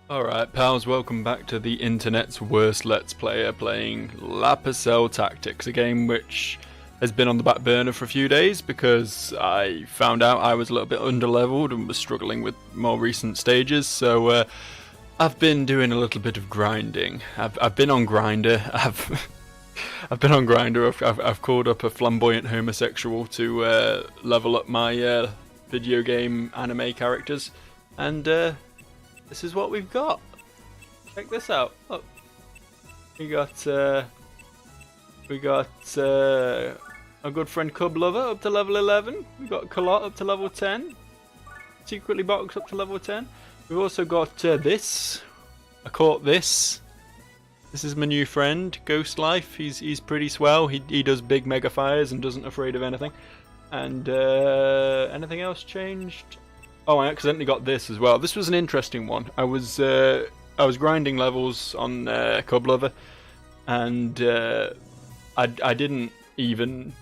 Alright pals, welcome back to the internet's worst Let's Player playing Pucelle Tactics, a game which has been on the back burner for a few days because I found out I was a little bit underleveled and was struggling with more recent stages, so I've been doing a little bit of grinding. I've been on Grinder, I've been on Grinder, I've called up a flamboyant homosexual to level up my video game anime characters, and this is what we've got. Check this out. Look, we got our good friend Cub Lover up to level 11. We got Kalot up to level 10. Secretly Box up to level 10. We've also got this. I caught this. This is my new friend, Ghost Life. He's pretty swell. He does big mega fires and doesn't afraid of anything. And anything else changed? Oh, I accidentally got this as well. This was an interesting one. I was grinding levels on Cub Lover, and I didn't even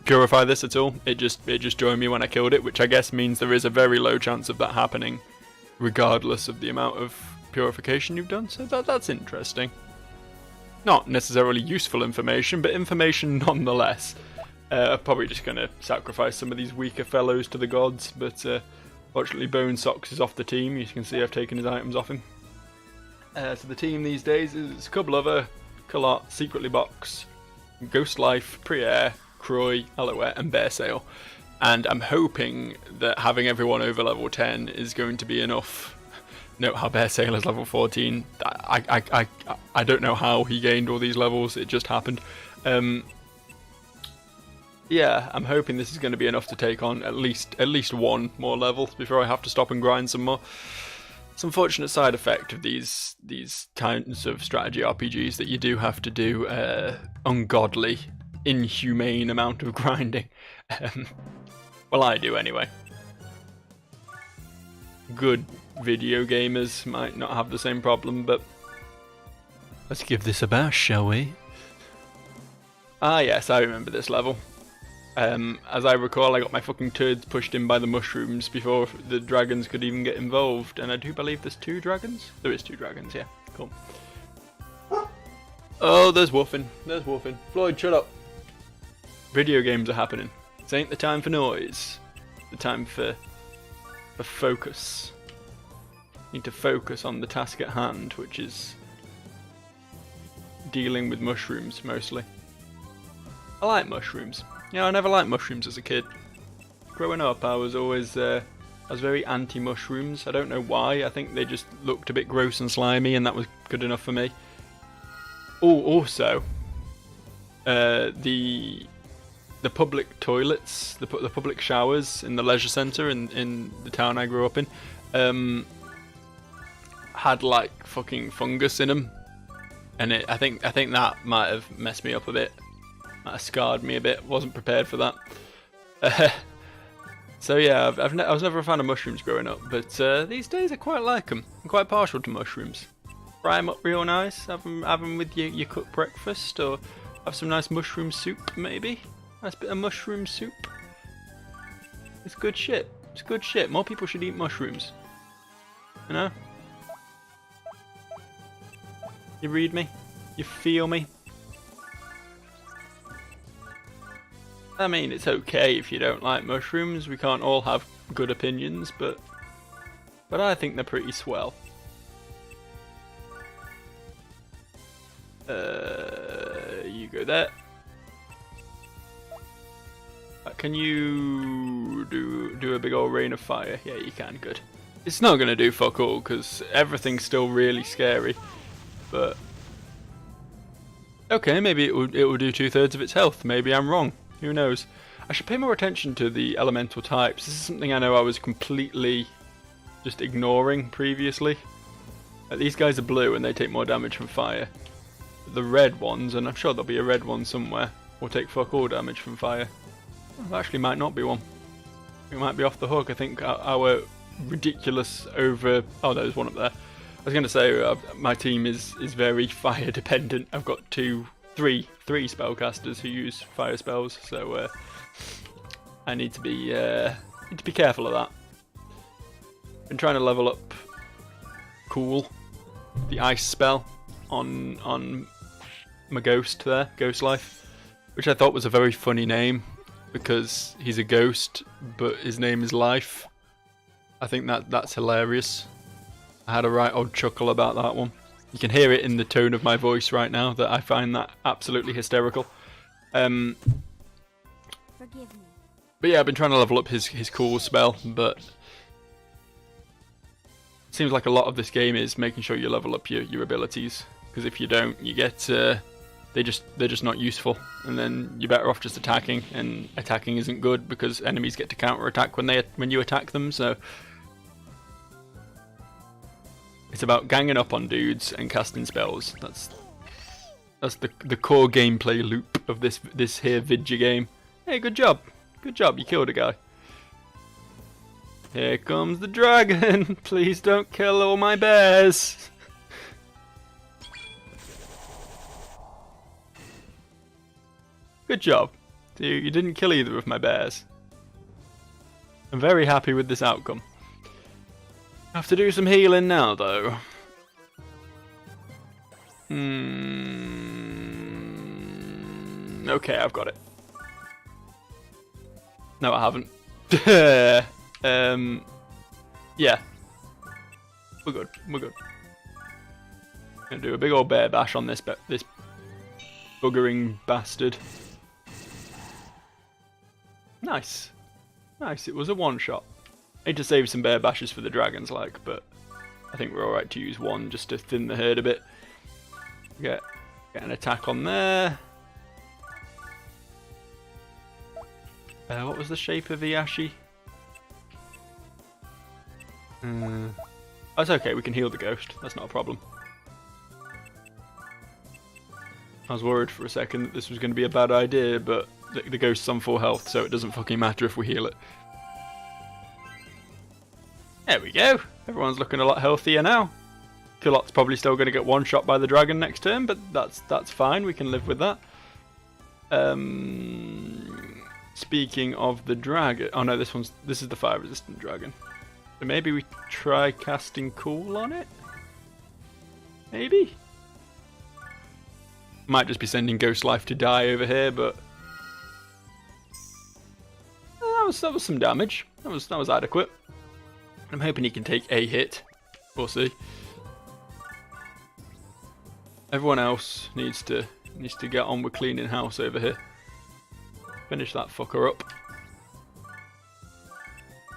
purify this at all. It just joined me when I killed it, which I guess means there is a very low chance of that happening, regardless of the amount of purification you've done. So that's interesting. Not necessarily useful information, but information nonetheless. I'm probably just going to sacrifice some of these weaker fellows to the gods, but fortunately Bone Socks is off the team. You can see I've taken his items off him. So the team these days is Cub Lover, Kalot, Secretly Box, Ghost Life, Priere, Croy, Alouette, and Bear Sail. And I'm hoping that having everyone over level 10 is going to be enough. Note how Bear Sail is level 14. I don't know how he gained all these levels, it just happened. Yeah, I'm hoping this is going to be enough to take on at least one more level before I have to stop and grind some more. It's an unfortunate side effect of these kinds of strategy RPGs that you do have to do ungodly, inhumane amount of grinding. Well, I do anyway. Good video gamers might not have the same problem, but let's give this a bash, shall we? Ah yes, I remember this level. As I recall, I got my fucking turds pushed in by the mushrooms before the dragons could even get involved, and I do believe there's 2 dragons? There is 2 dragons, yeah. Cool. Oh, there's Woofing. There's Woofing. Floyd, shut up. Video games are happening. This ain't the time for noise. It's the time for focus. Need to focus on the task at hand, which is dealing with mushrooms, mostly. I like mushrooms. Yeah, I never liked mushrooms as a kid. Growing up, I was always I was very anti-mushrooms. I don't know why. I think they just looked a bit gross and slimy, and that was good enough for me. Oh, also, the public toilets, the public showers in the leisure centre in the town I grew up in, had like fucking fungus in them, and I think that might have messed me up a bit. Might have scarred me a bit. Wasn't prepared for that. So yeah, I was never a fan of mushrooms growing up, but these days I quite like them. I'm quite partial to mushrooms. Fry them up real nice. Have them with your cooked breakfast, or have some nice mushroom soup maybe. Nice bit of mushroom soup. It's good shit. It's good shit. More people should eat mushrooms. You know? You read me? You feel me? I mean, it's okay if you don't like mushrooms. We can't all have good opinions, but I think they're pretty swell. You go there. Can you do a big old rain of fire? Yeah, you can. Good. It's not gonna do fuck all because everything's still really scary, but okay, maybe it will do 2/3 of its health. Maybe I'm wrong. Who knows? I should pay more attention to the elemental types. This is something I know I was completely just ignoring previously. These guys are blue and they take more damage from fire. The red ones, and I'm sure there'll be a red one somewhere, will take fuck all damage from fire. Well, there actually might not be one. We might be off the hook. I think our ridiculous over... Oh, there's one up there. I was going to say my team is very fire dependent. I've got three spellcasters who use fire spells, so I need to be careful of that. Been trying to level up cool. The ice spell on my ghost there, Ghost Life, which I thought was a very funny name because he's a ghost, but his name is Life. I think that's hilarious. I had a right old chuckle about that one. You can hear it in the tone of my voice right now that I find that absolutely hysterical. Forgive me. But yeah, I've been trying to level up his cool spell, but it seems like a lot of this game is making sure you level up your abilities, because if you don't, you get they're just not useful, and then you're better off just attacking, and attacking isn't good because enemies get to counter attack when you attack them. So it's about ganging up on dudes and casting spells. That's the core gameplay loop of this here vidya game. Hey, good job, you killed a guy. Here comes the dragon. Please don't kill all my bears. Good job. You didn't kill either of my bears. I'm very happy with this outcome. Have to do some healing now, though. Okay, I've got it. No, I haven't. Yeah. We're good. Gonna do a big old bear bash on this buggering bastard. Nice. It was a one-shot. Need to save some bear bashes for the dragons, but I think we're alright to use one just to thin the herd a bit. Get an attack on there. What was the shape of Iyashi? That's okay, we can heal the ghost. That's not a problem. I was worried for a second that this was going to be a bad idea, but the ghost's on full health, so it doesn't fucking matter if we heal it. There we go. Everyone's looking a lot healthier now. Culot's probably still going to get one shot by the dragon next turn, but that's fine. We can live with that. Speaking of the dragon, oh no, this is the fire resistant dragon. So maybe we try casting Cool on it. Maybe. Might just be sending Ghost Life to die over here, but that was some damage. That was adequate. I'm hoping he can take a hit. We'll see. Everyone else needs to get on with cleaning house over here. Finish that fucker up.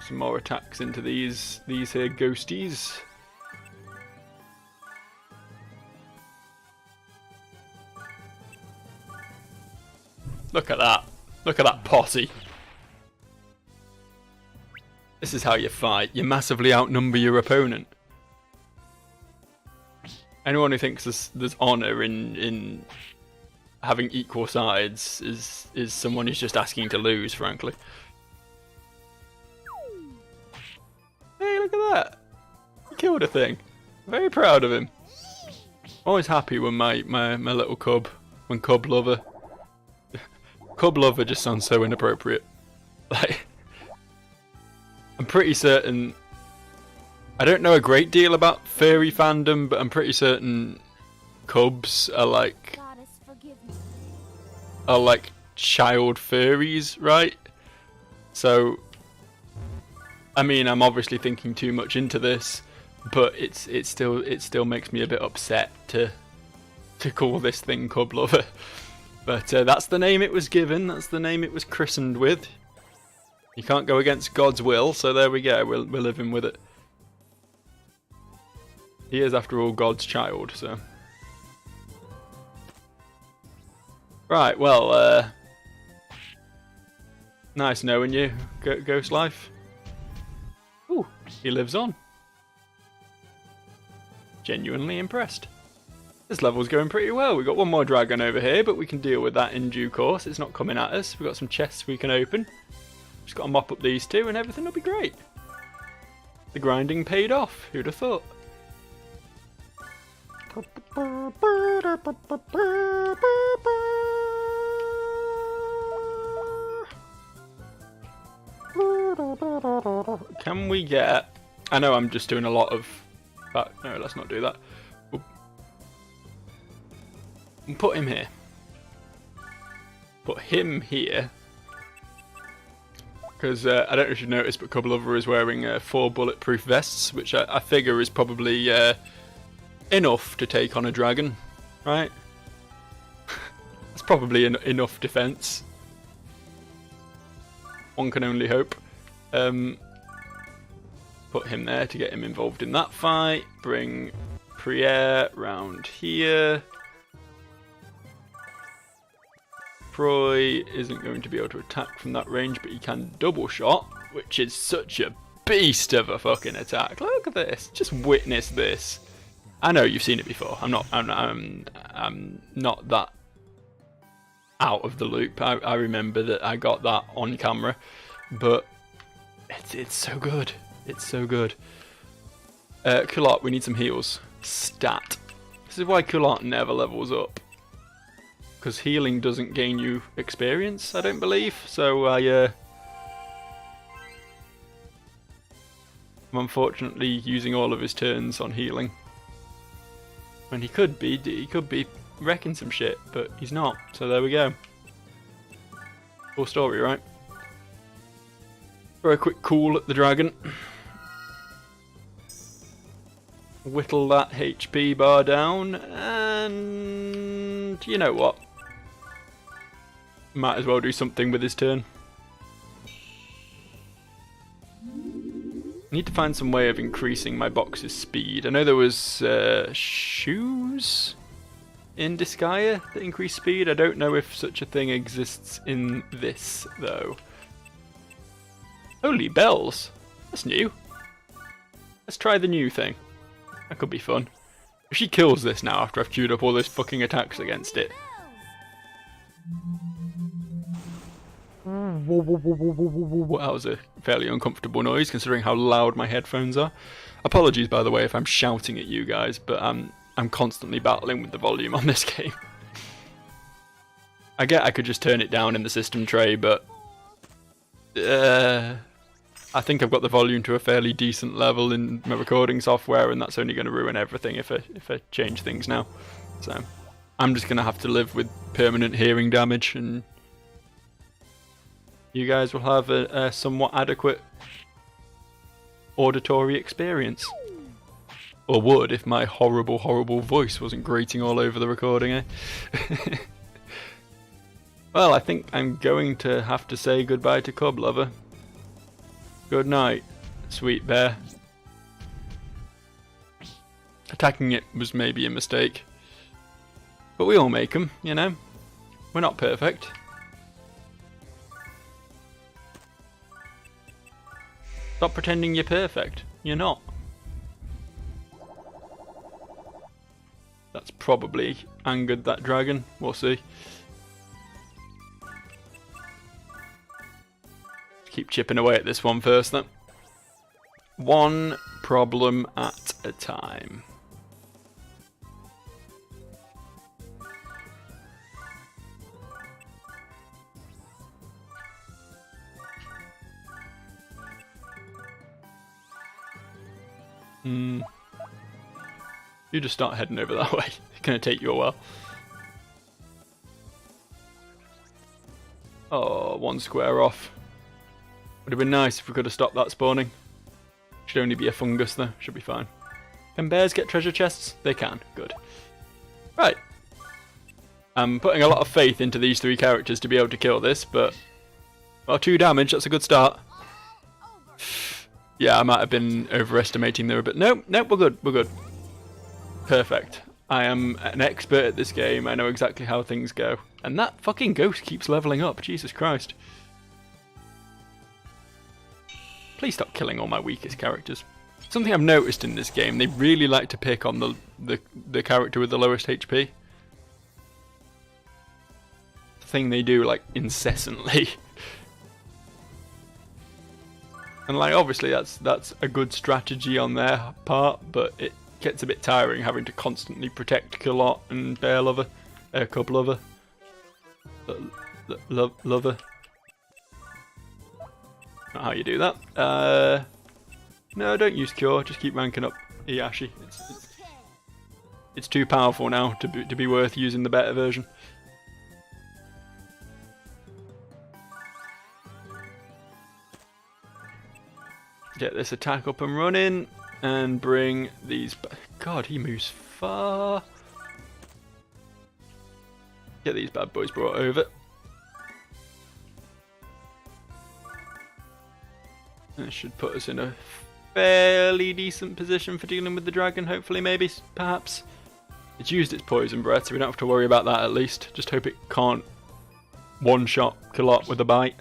Some more attacks into these here ghosties. Look at that. Look at that posse. This is how you fight. You massively outnumber your opponent. Anyone who thinks there's honour in having equal sides is someone who's just asking to lose, frankly. Hey, look at that! He killed a thing. Very proud of him. Always happy when my little cub, when Cub Lover. Cub Lover just sounds so inappropriate. Like, I'm pretty certain. I don't know a great deal about furry fandom, but I'm pretty certain cubs are like child furries, right? So, I mean, I'm obviously thinking too much into this, but it still makes me a bit upset to call this thing Cub Lover. But that's the name it was given. That's the name it was christened with. You can't go against God's will, so there we go. We're living with it. He is, after all, God's child, so. Right, well, nice knowing you, Ghost Life. Ooh, he lives on. Genuinely impressed. This level's going pretty well. We've got one more dragon over here, but we can deal with that in due course. It's not coming at us. We've got some chests we can open. Just got to mop up these two and everything will be great. The grinding paid off. Who'd have thought? Can we get... I know I'm just doing a lot of fact, no, let's not do that. We'll put him here. Put him here. Because I don't know if you've noticed, but Cublover is wearing 4 bulletproof vests, which I figure is probably enough to take on a dragon, right? That's probably enough defense. One can only hope. Put him there to get him involved in that fight. Bring Priere round here. Proy isn't going to be able to attack from that range, but he can double shot, which is such a beast of a fucking attack. Look at this. Just witness this. I know you've seen it before. I'm not that out of the loop. I remember that I got that on camera, but it's so good. It's so good. Kulot, we need some heals. Stat. This is why Kulot never levels up. Because healing doesn't gain you experience, I don't believe. So I'm unfortunately using all of his turns on healing. When he could be wrecking some shit, but he's not. So there we go. Full story, right? Throw a quick cool at the dragon. Whittle that HP bar down, and you know what? Might as well do something with his turn. I need to find some way of increasing my box's speed. I know there was shoes in Disgaea that increase speed. I don't know if such a thing exists in this, though. Holy bells! That's new. Let's try the new thing. That could be fun. If she kills this now after I've queued up all those fucking attacks against it. That was a fairly uncomfortable noise considering how loud my headphones are. Apologies, by the way, if I'm shouting at you guys, but I'm constantly battling with the volume on this game. I get I could just turn it down in the system tray, but I think I've got the volume to a fairly decent level in my recording software, and that's only going to ruin everything if I change things now. So I'm just going to have to live with permanent hearing damage, and you guys will have a somewhat adequate auditory experience. Or would, if my horrible, horrible voice wasn't grating all over the recording, eh? Well, I think I'm going to have to say goodbye to Cublover. Good night, sweet bear. Attacking it was maybe a mistake. But we all make them, you know? We're not perfect. Stop pretending you're perfect. You're not. That's probably angered that dragon. We'll see. Keep chipping away at this one first then. One problem at a time. You just start heading over that way. It's gonna take you a while. Oh, one square off. Would have been nice if we could have stopped that spawning. Should only be a fungus though, should be fine. Can bears get treasure chests? They can, good. Right. I'm putting a lot of faith into these 3 characters to be able to kill this, but... well, 2 damage, that's a good start. Yeah, I might have been overestimating there a bit. Nope, we're good, we're good. Perfect. I am an expert at this game, I know exactly how things go. And that fucking ghost keeps leveling up, Jesus Christ. Please stop killing all my weakest characters. Something I've noticed in this game, they really like to pick on the character with the lowest HP. The thing they do, like, incessantly. And, like, obviously that's a good strategy on their part, but it gets a bit tiring having to constantly protect Kulot and Bear Lover. Cub Lover. Lover. Not how you do that. No, don't use Cure, just keep ranking up. Iyashi. It's too powerful now to be worth using the better version. Get this attack up and running, and bring these. God, he moves far. Get these bad boys brought over. That should put us in a fairly decent position for dealing with the dragon, hopefully, maybe, perhaps. It's used its poison breath, so we don't have to worry about that at least. Just hope it can't one-shot Kalot with a bite.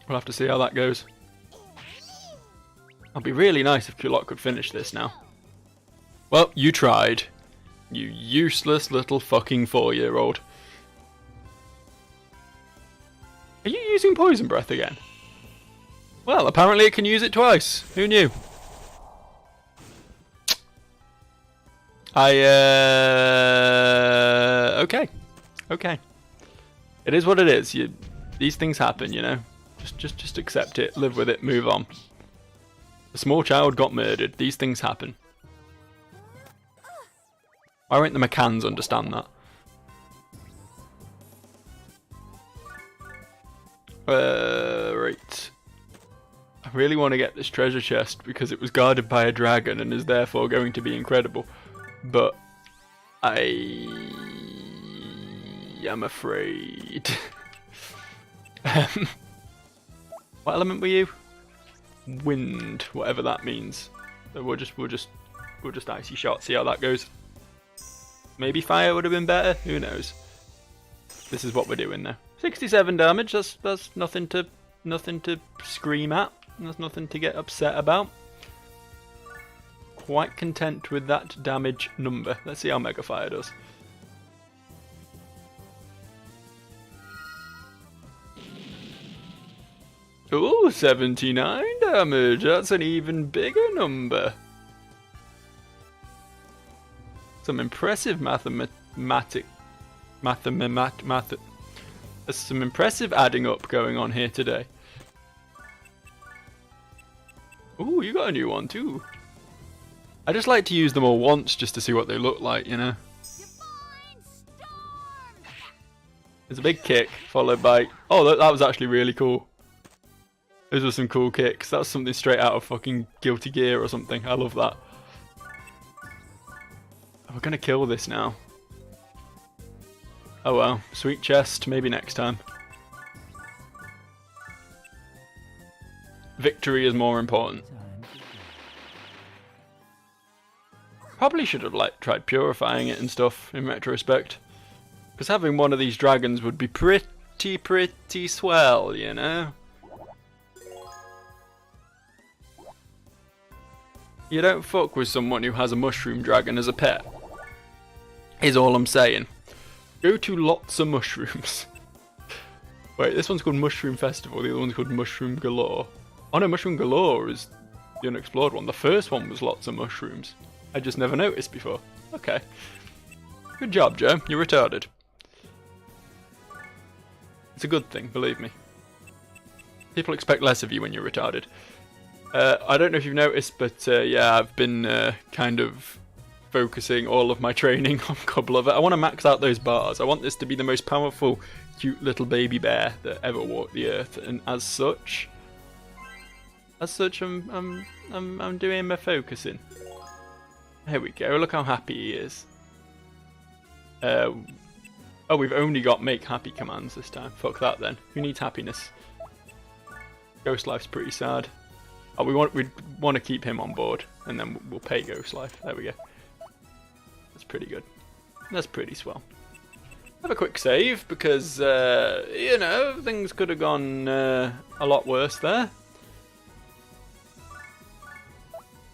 We'll have to see how that goes. It'd be really nice if Kalot could finish this now. Well, you tried. You useless little fucking 4-year-old. Are you using poison breath again? Well, apparently it can use it twice. Who knew? Okay. Okay. It is what it is. These things happen, you know. Just accept it, live with it, move on. A small child got murdered. These things happen. Why won't the McCanns understand that? Right. I really want to get this treasure chest because it was guarded by a dragon and is therefore going to be incredible. But I am afraid. What element were you? Wind, whatever that means. So we'll just icy shot, see how that goes. Maybe fire would have been better. Who knows? This is what we're doing now. 67 damage. That's nothing to scream at. There's nothing to get upset about. Quite content with that damage number. Let's see how Mega Fire does. Ooh, 79 damage. That's an even bigger number. Some impressive There's some impressive adding up going on here today. Ooh, you got a new one too. I just like to use them all once just to see what they look like, you know. There's a big kick followed by... Oh, that was actually really cool. Those were some cool kicks. That's something straight out of fucking Guilty Gear or something. I love that. We're gonna kill this now. Oh well. Sweet chest. Maybe next time. Victory is more important. Probably should have tried purifying it and stuff in retrospect. Because having one of these dragons would be pretty swell, you know? You don't fuck with someone who has a mushroom dragon as a pet. Is all I'm saying. Go to lots of mushrooms. Wait, this one's called Mushroom Festival, the other one's called Mushroom Galore. Oh no, Mushroom Galore is the unexplored one. The first one was lots of mushrooms. I just never noticed before. Okay. Good job, Joe. You're retarded. It's a good thing, believe me. People expect less of you when you're retarded. I don't know if you've noticed, but yeah, I've been kind of focusing all of my training on Cub Lover. I want to max out those bars. I want this to be the most powerful, cute little baby bear that ever walked the earth, and as such, I'm doing my focusing. There we go. Look how happy he is. Oh, we've only got make happy commands this time. Fuck that then. Who needs happiness? Ghost Life's pretty sad. Oh, we want to keep him on board, and then we'll pay Ghost Life. There we go. That's pretty good. That's pretty swell. Have a quick save because you know, things could have gone a lot worse there.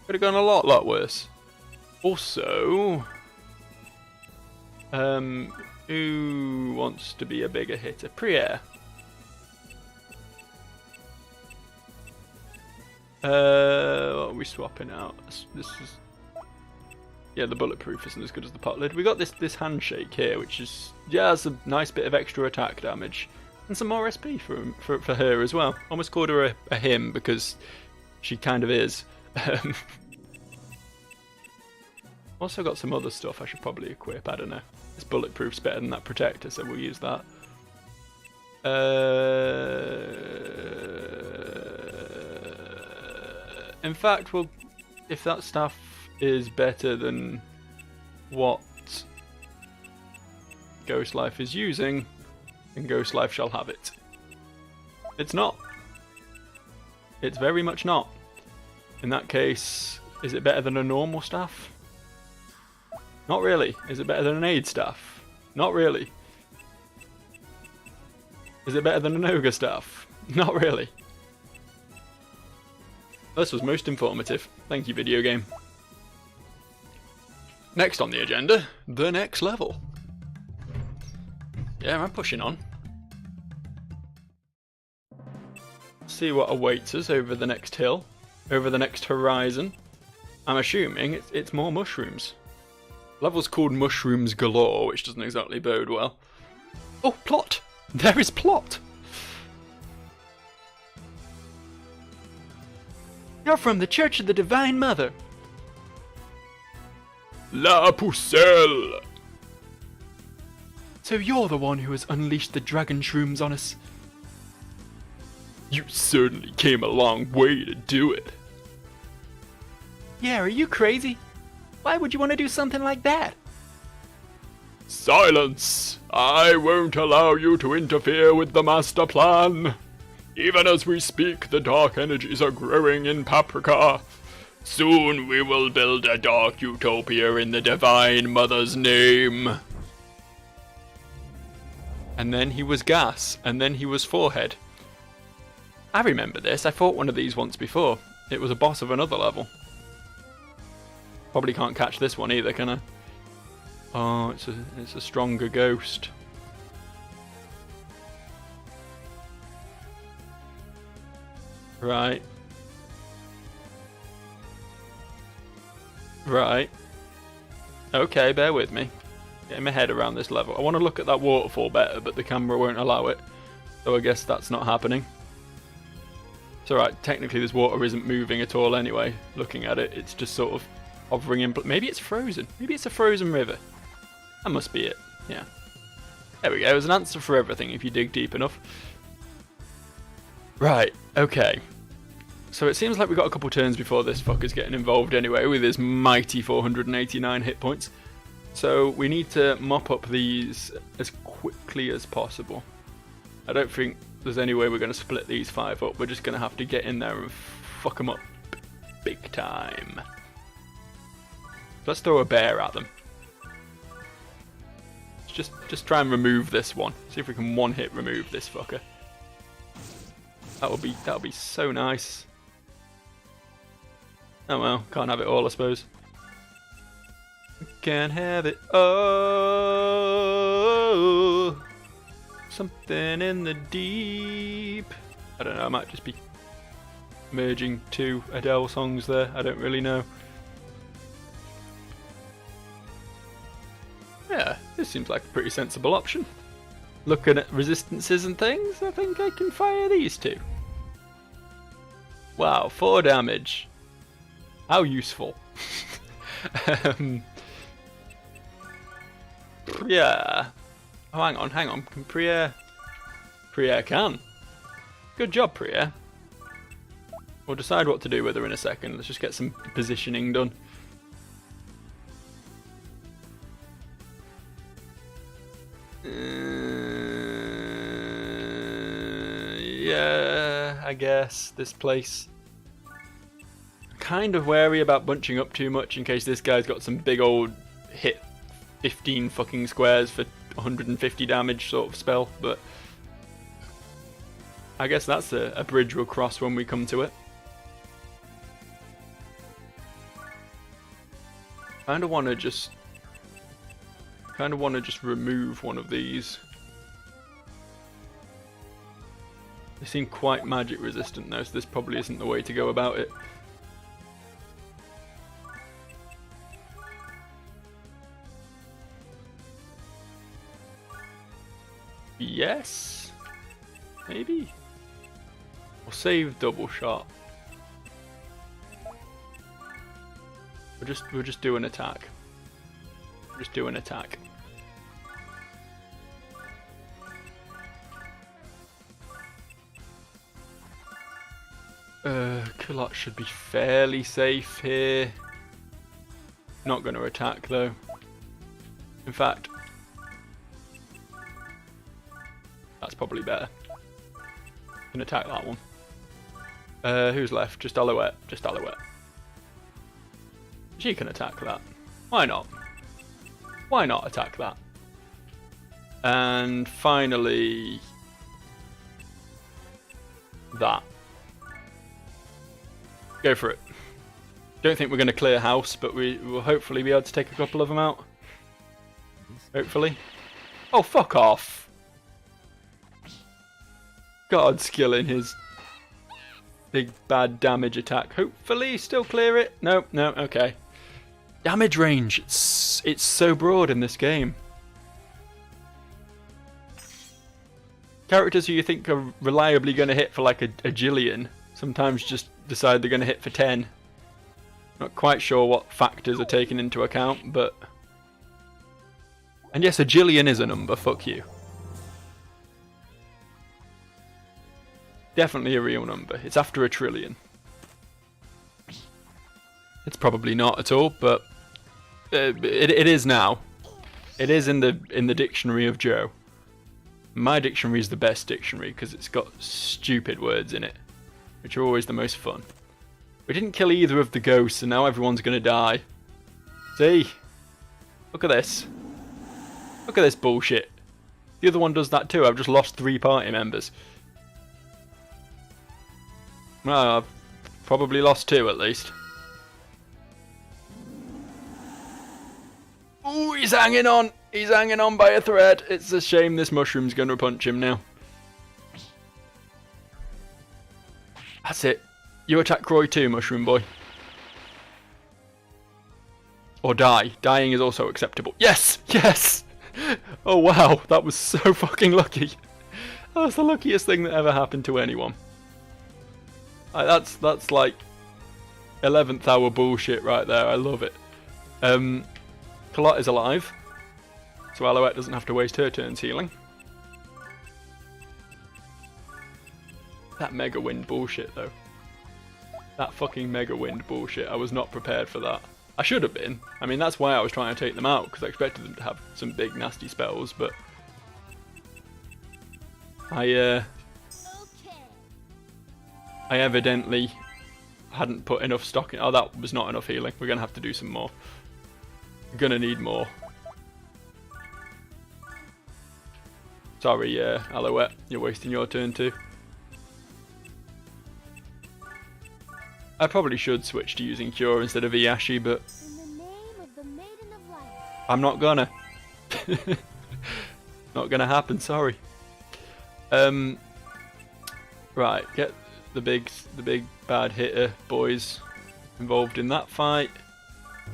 Could have gone a lot worse. Also, who wants to be a bigger hitter? Priere. What are we swapping out? This is... Yeah, the bulletproof isn't as good as the pot lid. We got this handshake here, which is... Yeah, it's a nice bit of extra attack damage. And some more SP for her as well. Almost called her a him, because she kind of is. Um, also got some other stuff I should probably equip. I don't know. This bulletproof's better than that protector, so we'll use that. In fact, well, if that stuff is better than what Ghost Life is using, then Ghost Life shall have it. It's not. It's very much not. In that case, is it better than a normal staff? Not really. Is it better than an aid staff? Not really. Is it better than an ogre staff? Not really. This was most informative. Thank you, video game. Next on the agenda, the next level. Yeah, I'm pushing on. See what awaits us over the next hill, over the next horizon. I'm assuming it's more mushrooms. Level's called Mushrooms Galore, which doesn't exactly bode well. Oh, plot! There is plot! You're from the Church of the Divine Mother. La Pucelle! So you're the one who has unleashed the dragon shrooms on us. You certainly came a long way to do it. Yeah, are you crazy? Why would you want to do something like that? Silence! I won't allow you to interfere with the master plan. Even as we speak, the dark energies are growing in Paprika. Soon we will build a dark utopia in the Divine Mother's name. And then he was gas, and then he was forehead. I remember this, I fought one of these once before. It was a boss of another level. Probably can't catch this one either, can I? Oh, it's a stronger ghost. Right. Right. Okay, bear with me. Getting my head around this level. I want to look at that waterfall better, but the camera won't allow it. So I guess that's not happening. It's alright, technically this water isn't moving at all anyway. Looking at it, it's just sort of hovering in... Maybe it's frozen. Maybe it's a frozen river. That must be it. Yeah. There we go. There's an answer for everything if you dig deep enough. Right, okay. So it seems like we've got a couple turns before this fucker's getting involved anyway with his mighty 489 hit points. So we need to mop up these as quickly as possible. I don't think there's any way we're going to split these 5 up. We're just going to have to get in there and fuck them up big time. Let's throw a bear at them. Just try and remove this one. See if we can one hit remove this fucker. That'll be so nice. Oh well, can't have it all, I suppose. Can't have it all. Something in the deep. I don't know, I might just be merging 2 Adele songs there. I don't really know. Yeah, this seems like a pretty sensible option. Looking at resistances and things, I think I can fire these 2. Wow, 4 damage. How useful. Yeah. Oh, hang on. Can Priya can. Good job, Priya. We'll decide what to do with her in a second. Let's just get some positioning done. Yeah, I guess this place. Kind of wary about bunching up too much in case this guy's got some big old hit 15 fucking squares for 150 damage sort of spell, but I guess that's a bridge we'll cross when we come to it. Kinda wanna just remove one of these. They seem quite magic resistant though, so this probably isn't the way to go about it. Yes? Maybe? Or save double shot. We'll just do an attack. Just do an attack. Culotte should be fairly safe here. Not going to attack though. In fact, that's probably better. Can attack that one. Who's left? Just Alouette. Just Alouette. She can attack that. Why not? Why not attack that? And finally, that. Go for it. Don't think we're going to clear house, but we will hopefully be able to take a couple of them out. Hopefully. Oh, fuck off. God, skilling his big bad damage attack. Hopefully still clear it. No, no, okay. Damage range. It's so broad in this game. Characters who you think are reliably going to hit for like a jillion sometimes just decide they're going to hit for 10. Not quite sure what factors are taken into account, but... And yes, a jillion is a number, fuck you. Definitely a real number. It's after a trillion. It's probably not at all, but it is now. It is in the dictionary of Joe. My dictionary is the best dictionary because it's got stupid words in it, which are always the most fun. We didn't kill either of the ghosts, and now everyone's going to die. See? Look at this. Look at this bullshit. The other one does that too. I've just lost 3 party members. Well, I've probably lost 2 at least. Ooh, he's hanging on. He's hanging on by a thread. It's a shame this mushroom's going to punch him now. That's it. You attack Roy too, Mushroom Boy. Or die. Dying is also acceptable. Yes! Yes! Oh wow, that was so fucking lucky. That was the luckiest thing that ever happened to anyone. That's like 11th hour bullshit right there. I love it. Culotte is alive, so Alouette doesn't have to waste her turns healing. That Mega Wind bullshit though. That fucking Mega Wind bullshit. I was not prepared for that. I should have been. I mean, that's why I was trying to take them out, because I expected them to have some big nasty spells, but I evidently hadn't put enough stock in. Oh, that was not enough healing. We're gonna have to do some more. We're gonna need more. Sorry, Alouette, you're wasting your turn too. I probably should switch to using Cure instead of Iyashi, but I'm not gonna. Not gonna happen, sorry. Right, get the big bad hitter boys involved in that fight.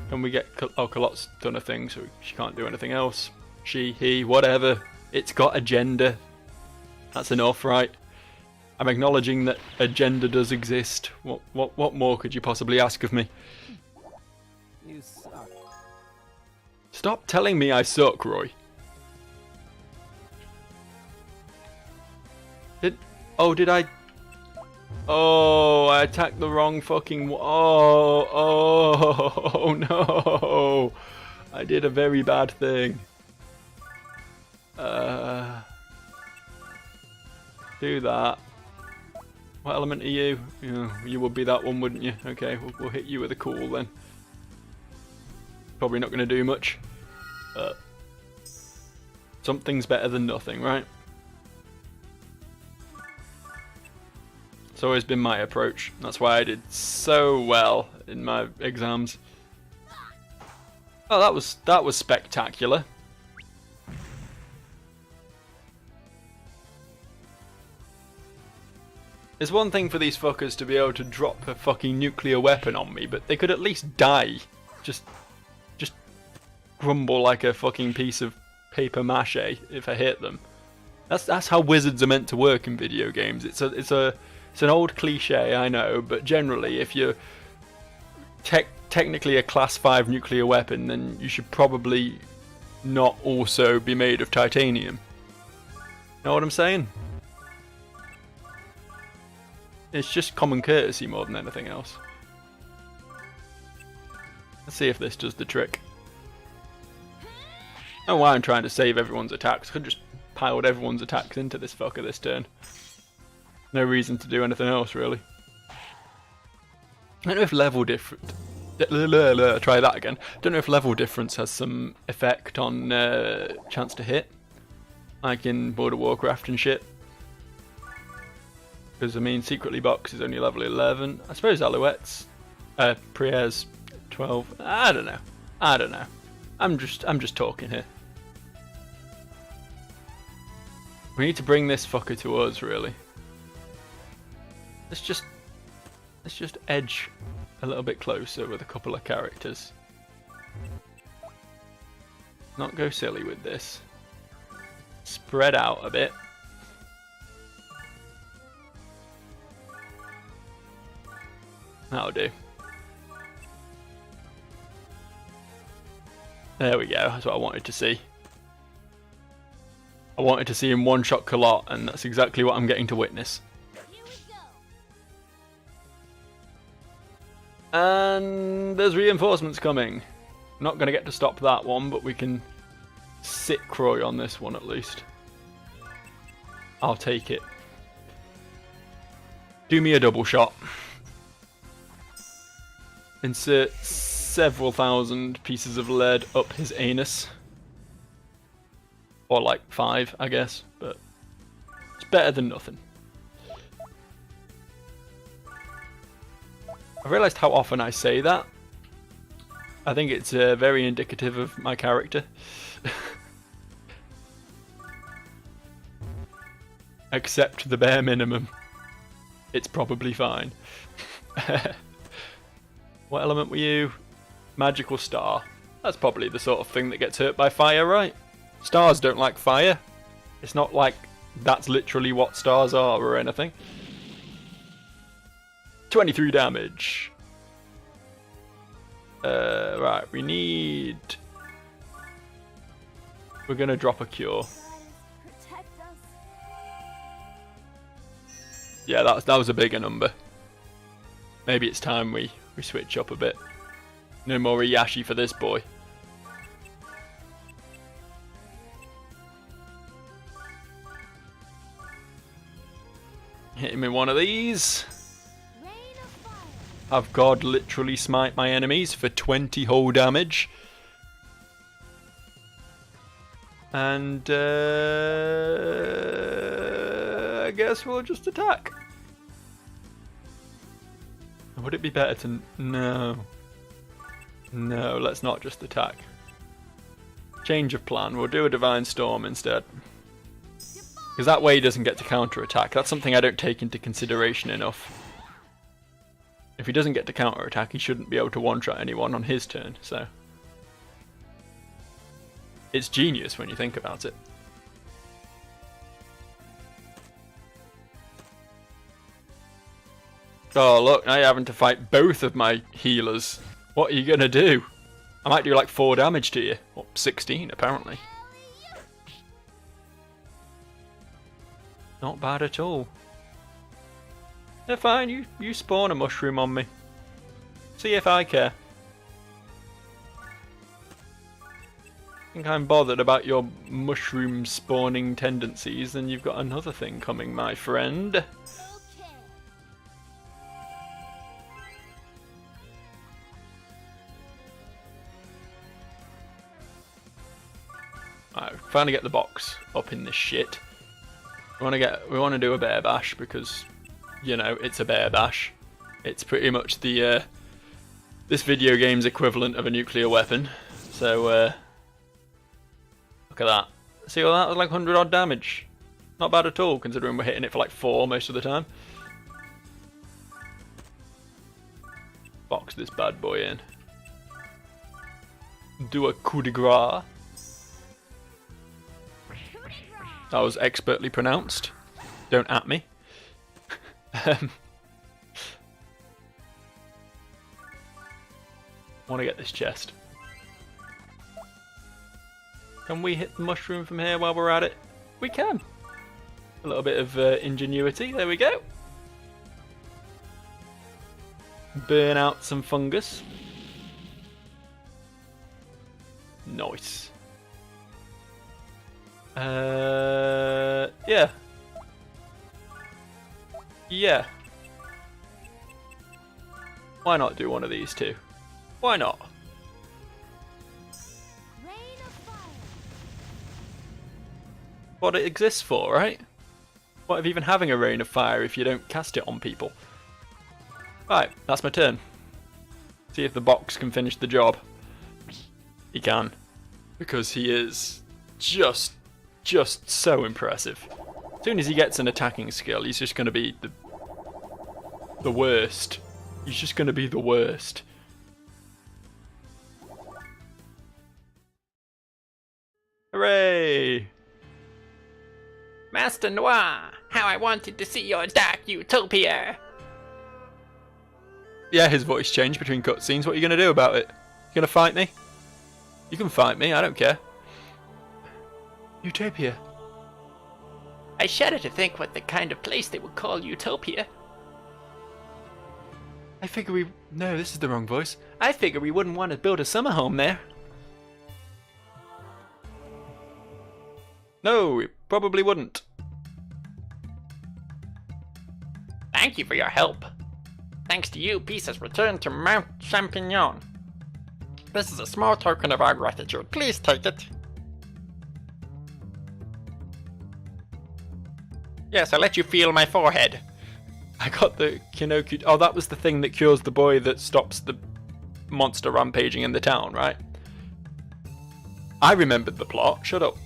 Can we get... Oh, Culotte's done a thing, so she can't do anything else. She, he, whatever. It's got a gender. That's enough, right? I'm acknowledging that a gender does exist. What more could you possibly ask of me? You suck. Stop telling me I suck, Roy. Did I... Oh, I attacked the wrong fucking... Oh no. I did a very bad thing. Do that. What element are you? You would be that one, wouldn't you? Okay, we'll hit you with a cool then. Probably not going to do much. Something's better than nothing, right? It's always been my approach. That's why I did so well in my exams. Oh, that was spectacular. It's one thing for these fuckers to be able to drop a fucking nuclear weapon on me, but they could at least die. Just grumble like a fucking piece of paper mache if I hit them. That's how wizards are meant to work in video games. It's an old cliche, I know, but generally if you're technically a class 5 nuclear weapon, then you should probably not also be made of titanium. Know what I'm saying? It's just common courtesy more than anything else. Let's see if this does the trick. I don't know why I'm trying to save everyone's attacks. I could just piled everyone's attacks into this fucker this turn. No reason to do anything else, really. I don't know if level different. Try that again. Don't know if level difference has some effect on chance to hit, like in World of Warcraft and shit. Because I mean, Secretly Box is only level 11. I suppose Alouette's, Priere's 12. I don't know. I don't know. I'm just talking here. We need to bring this fucker to us, really. Let's just edge a little bit closer with a couple of characters. Not go silly with this. Spread out a bit. That'll do. There we go, that's what I wanted to see. I wanted to see him one-shot Kalot, and that's exactly what I'm getting to witness. And there's reinforcements coming. Not going to get to stop that one, but we can sit Croy on this one at least. I'll take it. Do me a double shot. Insert several thousand pieces of lead up his anus. Or like 5, I guess, but it's better than nothing. I realised how often I say that. I think it's very indicative of my character. Accept the bare minimum. It's probably fine. What element were you? Magical star. That's probably the sort of thing that gets hurt by fire, right? Stars don't like fire. It's not like that's literally what stars are or anything. 23 damage. Right, we need... We're gonna drop a cure. Yeah, that was a bigger number. Maybe it's time we switch up a bit. No more Iyashi for this boy. Hit him in one of these. Have God literally smite my enemies for 20 whole damage. And I guess we'll just attack. Would it be better to... No. No, let's not just attack. Change of plan. We'll do a Divine Storm instead. Because that way he doesn't get to counter-attack. That's something I don't take into consideration enough. If he doesn't get to counter-attack, he shouldn't be able to one-shot anyone on his turn, so... It's genius when you think about it. Oh look, now you're having to fight both of my healers. What are you gonna do? I might do like 4 damage to you. Well, 16 apparently. Not bad at all. Yeah, fine, you spawn a mushroom on me. See if I care. Think I'm bothered about your mushroom spawning tendencies, then you've got another thing coming, my friend. Alright, finally get the box up in this shit. We want to do a bear bash because, you know, it's a bear bash. It's pretty much the this video game's equivalent of a nuclear weapon. So look at that. See all that? Was like 100 odd damage. Not bad at all, considering we're hitting it for like 4 most of the time. Box this bad boy in. Do a coup de grace. That was expertly pronounced. Don't at me. I want to get this chest. Can we hit the mushroom from here while we're at it? We can. A little bit of ingenuity. There we go. Burn out some fungus. Nice. Yeah. Yeah. Why not do one of these two? Why not? What it exists for, right? What of even having a rain of fire if you don't cast it on people? Right, that's my turn. See if the box can finish the job. He can. Because he is just so impressive. As soon as he gets an attacking skill, he's just going to be the worst. He's just going to be the worst. Hooray! Master Noir, how I wanted to see your dark utopia. Yeah, his voice changed between cutscenes. What are you going to do about it? You going to fight me? You can fight me, I don't care. Utopia. I shudder to think what the kind of place they would call utopia. I figure we... No, this is the wrong voice. I figure we wouldn't want to build a summer home there. No, we probably wouldn't. Thank you for your help. Thanks to you, peace has returned to Mount Champignon. This is a small token of our gratitude. Please take it. Yes, I'll let you feel my forehead. I got the Kinoku... Oh, that was the thing that cures the boy that stops the monster rampaging in the town, right? I remembered the plot. Shut up.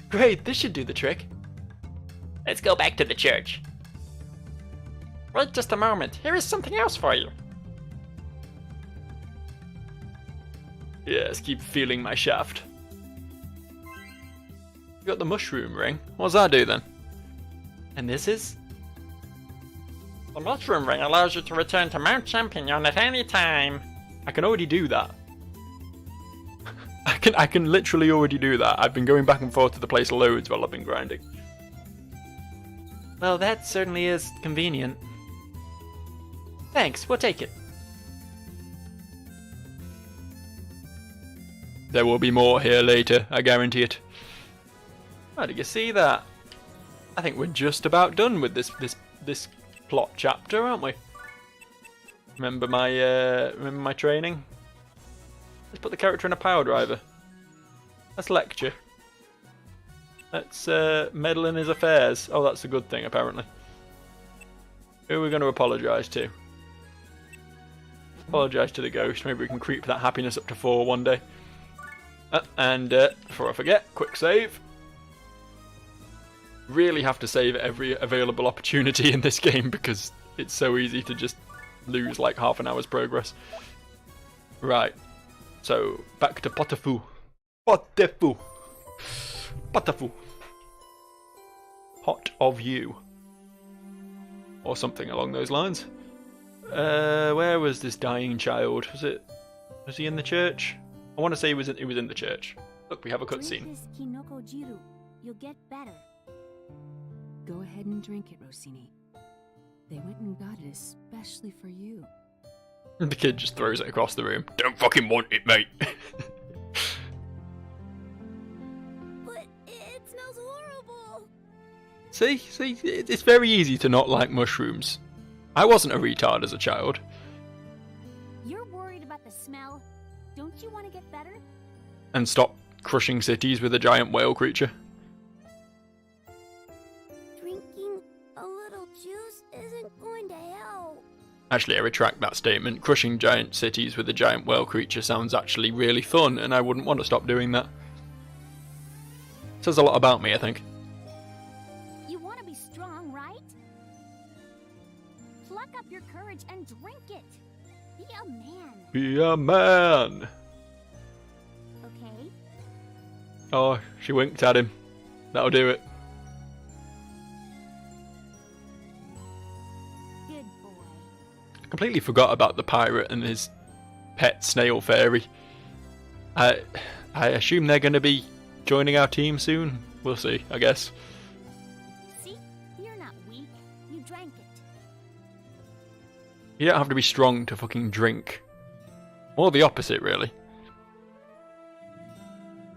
Great, this should do the trick. Let's go back to the church. Wait just a moment. Here is something else for you. Yes, keep feeling my shaft. You got the mushroom ring. What does that do then? And this is? The mushroom ring allows you to return to Mount Champignon at any time. I can already do that. I can literally already do that. I've been going back and forth to the place loads while I've been grinding. Well, that certainly is convenient. Thanks, we'll take it. There will be more here later, I guarantee it. How did you see that? I think we're just about done with this plot chapter, aren't we? Remember my training? Let's put the character in a power driver. Let's lecture. Let's meddle in his affairs. Oh, that's a good thing, apparently. Who are we going to apologise to? Apologise to the ghost. Maybe we can creep that happiness up to 4 one day. And before I forget, quick save. Really have to save every available opportunity in this game because it's so easy to just lose like half an hour's progress. Right. So, back to Potafu. Potafu. Potafu. Hot of you. Or something along those lines. Where was this dying child? Was he in the church? I want to say he was in the church. Look, we have a cutscene. Drink this Kinoko Jiru. You'll get better. Go ahead and drink it, Rossini. They went and got it especially for you. The kid just throws it across the room. Don't fucking want it, mate. But it smells horrible. See, it's very easy to not like mushrooms. I wasn't a retard as a child. You're worried about the smell. Don't you want to get better? And stop crushing cities with a giant whale creature. Drinking a little juice isn't going to help. Actually, I retract that statement. Crushing giant cities with a giant whale creature sounds actually really fun, and I wouldn't want to stop doing that. Says a lot about me, I think. You want to be strong, right? Pluck up your courage and drink it. Be a man. Be a man! Okay? Oh, she winked at him. That'll do it. Good boy. completely forgot about the pirate and his pet snail fairy. I assume they're going to be joining our team soon. We'll see, I guess. See? You're not weak. You drank it. You don't have to be strong to fucking drink. Or the opposite, really.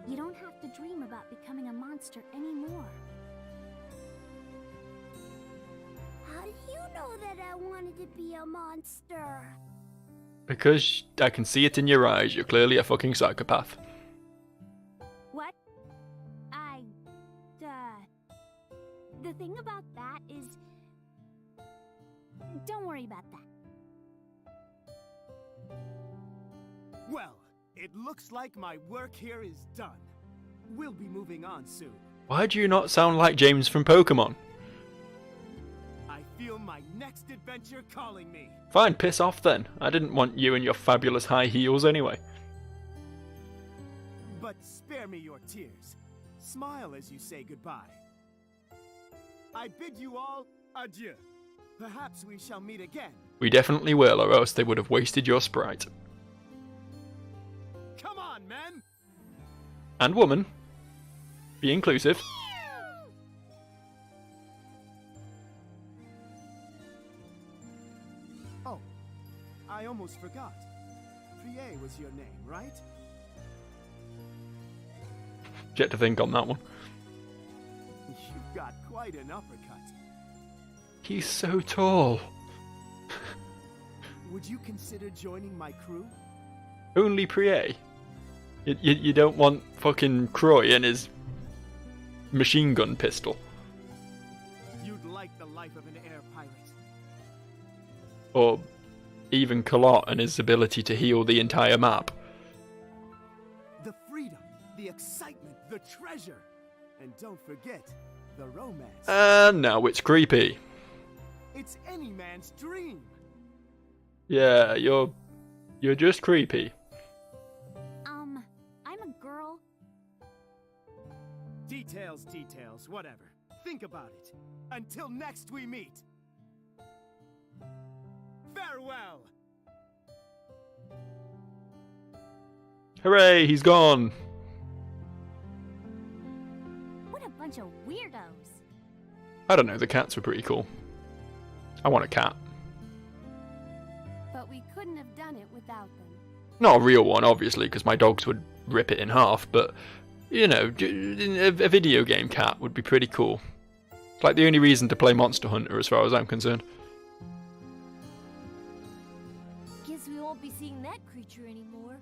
You don't have to dream about becoming a monster anymore. How did you know that I wanted to be a monster? Because I can see it in your eyes. You're clearly a fucking psychopath. What? The thing about that is... Don't worry about that. Well, it looks like my work here is done. We'll be moving on soon. Why do you not sound like James from Pokemon? I feel my next adventure calling me. Fine, piss off then. I didn't want you and your fabulous high heels anyway. But spare me your tears. Smile as you say goodbye. I bid you all adieu. Perhaps we shall meet again. We definitely will, or else they would have wasted your sprite. Come on, men! And woman. Be inclusive. Oh, I almost forgot. Prie was your name, right? Yet to think on that one. You've got quite an uppercut. He's so tall. Would you consider joining my crew? Only Prie. You don't want fucking Croy and his machine gun pistol. You'd like the life of an air pirate. Or even Kalot and his ability to heal the entire map. The freedom, the excitement, the treasure. And don't forget, the romance. And now it's creepy. It's any man's dream. Yeah, you're just creepy. I'm a girl. Details, whatever. Think about it. Until next we meet. Farewell! Hooray, he's gone. What a bunch of weirdos. I don't know, the cats were pretty cool. I want a cat. But we couldn't have done it without them. Not a real one, obviously, because my dogs would rip it in half, but, you know, a video game cat would be pretty cool. It's like the only reason to play Monster Hunter, as far as I'm concerned. Guess we won't be seeing that creature anymore.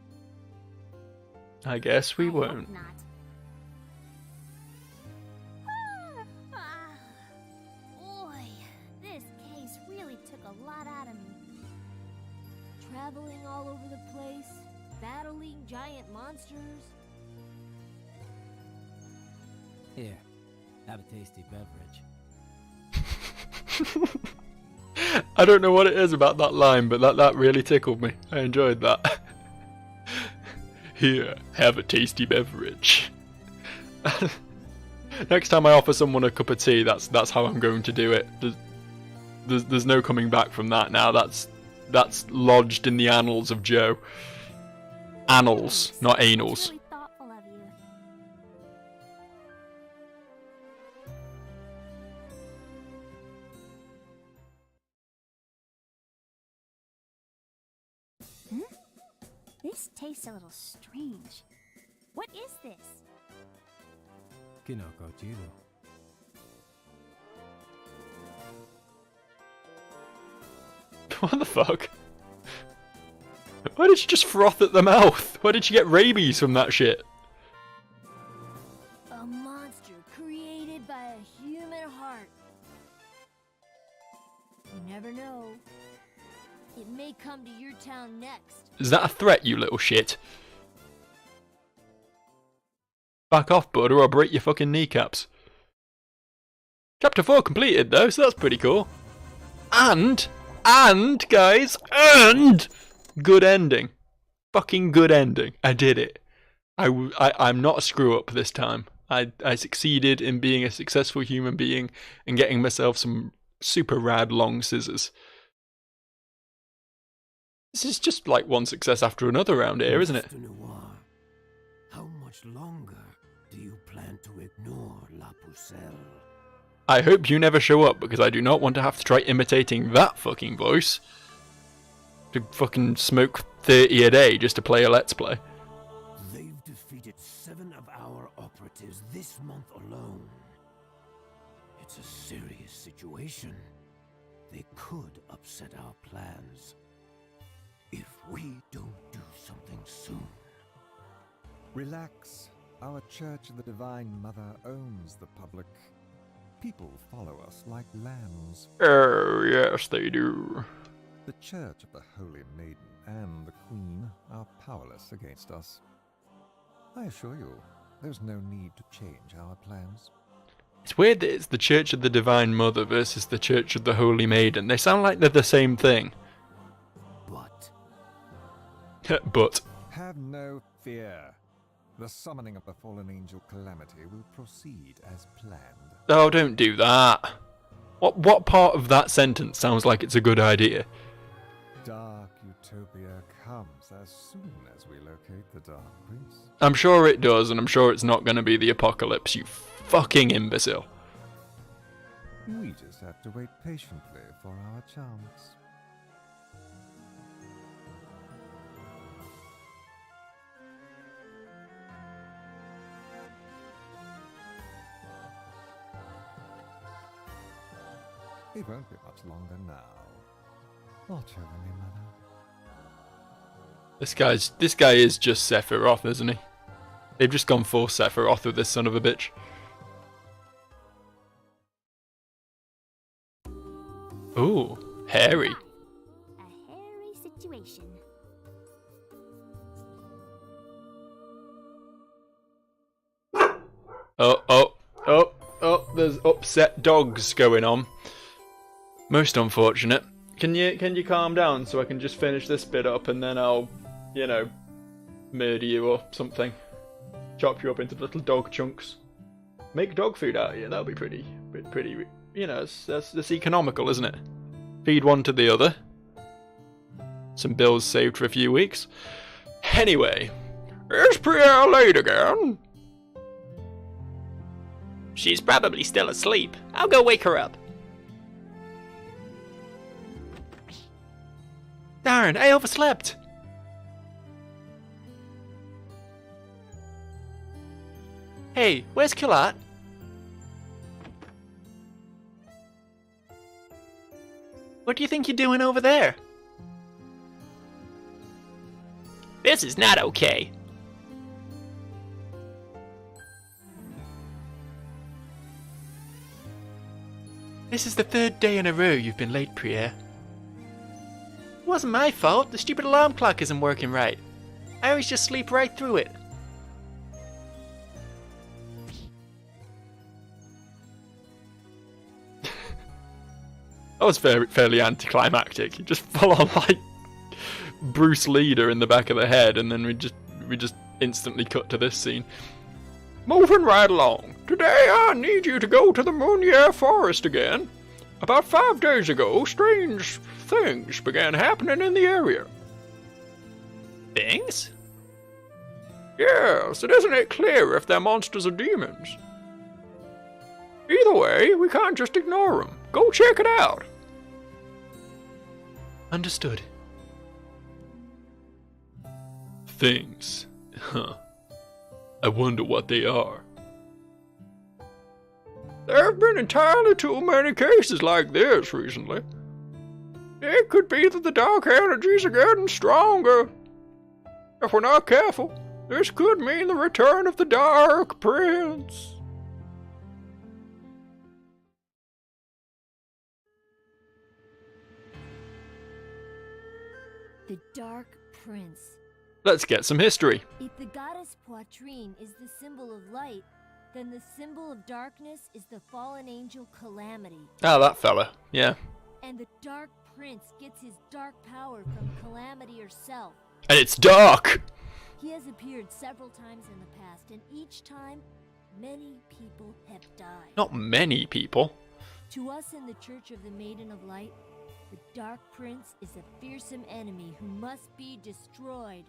I guess we I hope won't. not. Boy, this case really took a lot out of me. Traveling all over the place, battling giant monsters. Here, have a tasty beverage. I don't know what it is about that line, but that really tickled me. I enjoyed that. Here, have a tasty beverage. Next time I offer someone a cup of tea, that's how I'm going to do it. There's no coming back from that now. That's lodged in the annals of Joe. Annals, not anals. Really thoughtful of you. This tastes a little strange. What is this? What the fuck? Why did she just froth at the mouth? Why did she get rabies from that shit? A monster created by a human heart. You never know. It may come to your town next. Is that a threat, you little shit? Back off, bud, or I'll break your fucking kneecaps. Chapter 4 completed, though, so that's pretty cool. And, guys, good ending. Fucking good ending. I did it. I'm not a screw-up this time. I succeeded in being a successful human being and getting myself some super rad long scissors. This is just like one success after another around here, isn't it? Mr. Noir, how much longer do you plan to ignore La Pucelle? I hope you never show up, because I do not want to have to try imitating that fucking voice. To fucking smoke 30 a day just to play a Let's Play. They've defeated 7 of our operatives this month alone. It's a serious situation. They could upset our plans if we don't do something soon. Relax. Our Church of the Divine Mother owns the public. People follow us like lambs. Oh, yes, they do. The Church of the Holy Maiden and the Queen are powerless against us. I assure you, there's no need to change our plans. It's weird that it's the Church of the Divine Mother versus the Church of the Holy Maiden. They sound like they're the same thing. But. Have no fear. The summoning of the fallen angel Calamity will proceed as planned. Oh, don't do that. What part of that sentence sounds like it's a good idea? Dark Utopia comes as soon as we locate the Dark Prince. I'm sure it does, and I'm sure it's not going to be the apocalypse, you fucking imbecile. We just have to wait patiently for our chance. It won't be much longer now. Watch over me, Mother. This guy is just Sephiroth, isn't he? They've just gone full Sephiroth with this son of a bitch. Ooh, hairy. A hairy situation. Oh, there's upset dogs going on. Most unfortunate. Can you calm down so I can just finish this bit up and then I'll, you know, murder you or something. Chop you up into little dog chunks. Make dog food out of you, that'll be pretty, you know, that's economical, isn't it? Feed one to the other. Some bills saved for a few weeks. Anyway, is Pucelle late again? She's probably still asleep. I'll go wake her up. Darn, I overslept. Hey, where's Killat? What do you think you're doing over there? This is not okay. This is the 3rd day in a row you've been late, Pucelle. It wasn't my fault. The stupid alarm clock isn't working right. I always just sleep right through it. That was fairly anticlimactic. You just full on like Bruce Leader in the back of the head, and then we just instantly cut to this scene. Moving right along. Today I need you to go to the Moonier Forest again. About 5 days ago, strange things began happening in the area. Things? Yes, and isn't it clear if they're monsters or demons? Either way, we can't just ignore them. Go check it out. Understood. Things. Huh. I wonder what they are. There have been entirely too many cases like this recently. It could be that the dark energies are getting stronger. If we're not careful, this could mean the return of the Dark Prince. The Dark Prince. Let's get some history. If the goddess Poitrine is the symbol of light, then the symbol of darkness is the fallen angel Calamity. Ah, that fella. Yeah. And the Dark Prince gets his dark power from Calamity herself. And it's dark! He has appeared several times in the past, and each time, many people have died. Not many people. To us in the Church of the Maiden of Light, The Dark Prince is a fearsome enemy who must be destroyed.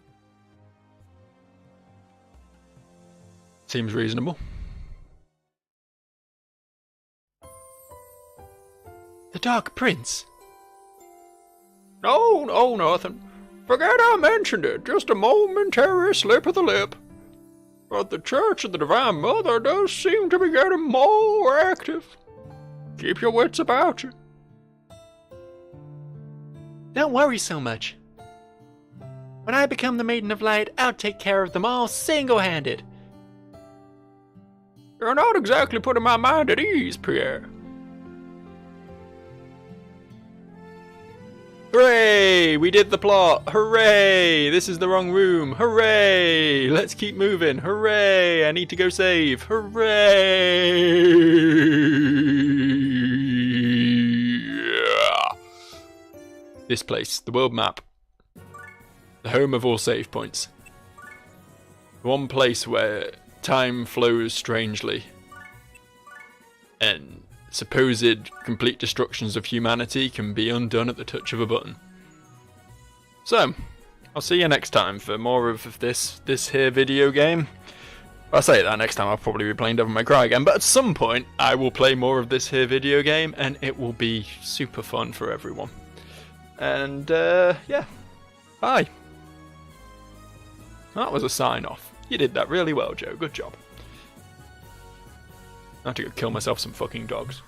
Seems reasonable. The Dark Prince? No, nothing. Forget I mentioned it. Just a momentary slip of the lip. But the Church of the Divine Mother does seem to be getting more active. Keep your wits about you. Don't worry so much. When I become the Maiden of Light, I'll take care of them all single-handed. You're not exactly putting my mind at ease, Pierre. Hooray! We did the plot! Hooray! This is the wrong room! Hooray! Let's keep moving! Hooray! I need to go save! Hooray! This place, the world map. The home of all save points. One place where time flows strangely. And supposed complete destructions of humanity can be undone at the touch of a button. So, I'll see you next time for more of this here video game. I'll say that next time I'll probably be playing Devil May Cry again, but at some point I will play more of this here video game and it will be super fun for everyone. And yeah, bye. That was a sign off. You did that really well, Joe. Good job. I have to go kill myself some fucking dogs.